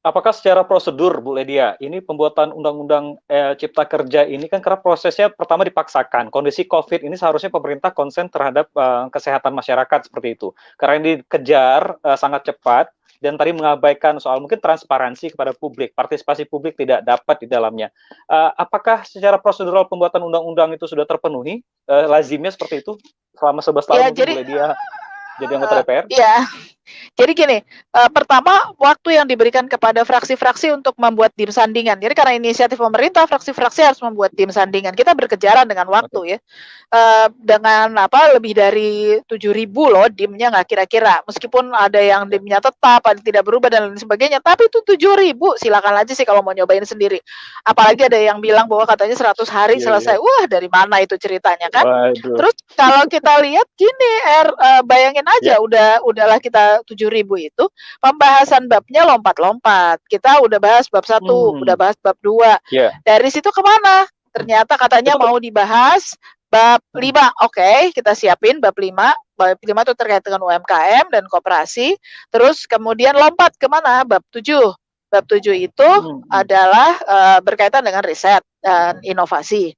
Apakah secara prosedur, Bu Ledia, ini pembuatan undang-undang Cipta Kerja ini kan karena prosesnya pertama dipaksakan. Kondisi COVID ini seharusnya pemerintah konsen terhadap kesehatan masyarakat seperti itu. Karena ini dikejar sangat cepat dan tadi mengabaikan soal mungkin transparansi kepada publik, partisipasi publik tidak dapat di dalamnya. Apakah secara prosedural pembuatan undang-undang itu sudah terpenuhi? Lazimnya seperti itu selama 11 tahun Ya, mungkin jadi Bu Ledia jadi anggota DPR? ya, jadi gini, pertama waktu yang diberikan kepada fraksi-fraksi untuk membuat tim sandingan. Jadi karena inisiatif pemerintah, fraksi-fraksi harus membuat tim sandingan. Kita berkejaran dengan Oke. waktu ya. Dengan lebih dari 7.000 loh dimnya nggak kira-kira. Meskipun ada yang Ya. dimnya tetap, ada tidak berubah dan lain sebagainya. Tapi itu 7.000, silakan aja sih kalau mau nyobain sendiri. Apalagi ada yang bilang bahwa katanya 100 hari Iya, iya. selesai. Wah, dari mana itu ceritanya kan? Waduh. Terus kalau kita lihat gini, bayangin Ya. aja udahlah kita 7.000 itu pembahasan babnya lompat-lompat. Kita udah bahas bab 1, udah Hmm. bahas bab 2. Ya. Dari situ kemana? Ternyata katanya Itu mau dibahas bab 5. Oke, kita siapin bab 5. Bab 5 itu terkait dengan UMKM dan koperasi. Terus kemudian lompat kemana? Bab 7. Bab 7 itu adalah berkaitan dengan riset dan inovasi.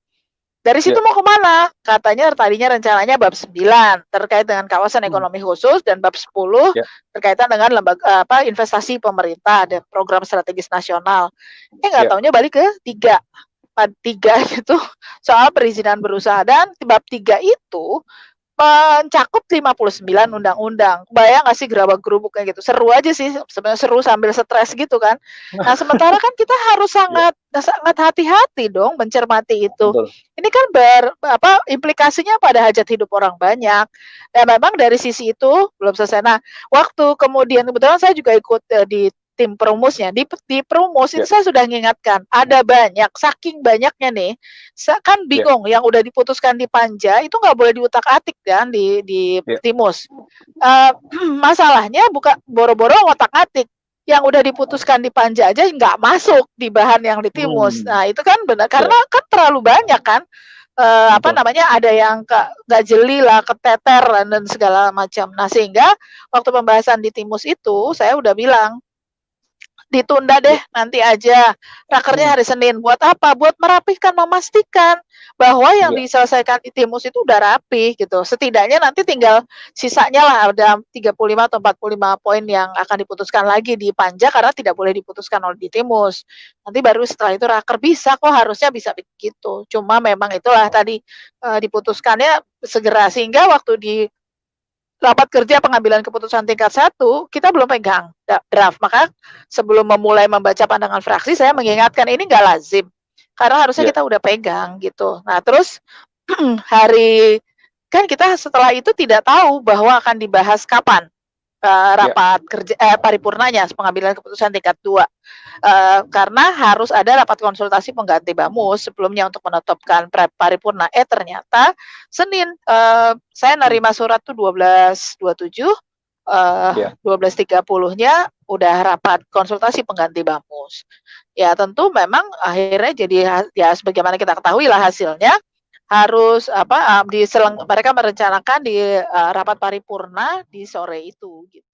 Dari situ ya. mau kemana? Katanya tadinya rencananya bab 9 terkait dengan kawasan ekonomi khusus dan bab 10 Ya. berkaitan dengan lembaga investasi pemerintah dan program strategis nasional. Nggak Ya. taunya balik ke 3. Bab 3 itu soal perizinan berusaha dan bab 3 itu mencakup 59 undang-undang. Bayang nggak sih gerabak-gerubuk kayak gitu? Seru aja sih, sebenarnya seru sambil stres gitu kan. Nah, sementara kan kita harus Ya. sangat sangat hati-hati dong mencermati itu. Betul. Ini kan implikasinya pada hajat hidup orang banyak. Dan memang dari sisi itu belum selesai. Nah, waktu kemudian kebetulan saya juga ikut di tim perumusnya. Di perumus itu Ya. saya sudah mengingatkan, ada banyak, saking banyaknya nih, kan Ya. bingung yang udah diputuskan di Panja itu nggak boleh diutak-atik kan di Ya. Timus. Masalahnya bukan boro-boro otak-atik. Yang udah diputuskan di Panja aja nggak masuk di bahan yang di Timus. Nah, itu kan benar Ya. karena kan terlalu banyak kan. Betul. Ada yang nggak jeli lah, keteter dan segala macam. Nah, sehingga waktu pembahasan di Timus itu saya udah bilang ditunda deh, Ya. nanti aja. Rakernya hari Senin. Buat apa? Buat merapihkan, memastikan bahwa yang Ya. diselesaikan di Timus itu udah rapih gitu. Setidaknya nanti tinggal sisanya lah ada 35 atau 45 poin yang akan diputuskan lagi di Panja karena tidak boleh diputuskan oleh di Timus. Nanti baru setelah itu raker bisa kok, harusnya bisa begitu. Cuma memang itulah tadi diputuskannya segera sehingga waktu di rapat kerja pengambilan keputusan tingkat 1, kita belum pegang draft. Maka sebelum memulai membaca pandangan fraksi, saya mengingatkan ini nggak lazim. Karena harusnya Ya. kita udah pegang gitu. Nah, terus kan kita setelah itu tidak tahu bahwa akan dibahas kapan Ya. rapat kerja paripurnanya pengambilan keputusan tingkat 2. Karena harus ada rapat konsultasi pengganti Bamus sebelumnya untuk menetapkan paripurna. Ternyata Senin saya nerima surat tuh 12.27, Ya. 12.30-nya udah rapat konsultasi pengganti Bamus. Ya tentu memang akhirnya jadi ya sebagaimana kita ketahui lah hasilnya harus mereka merencanakan di rapat paripurna di sore itu gitu.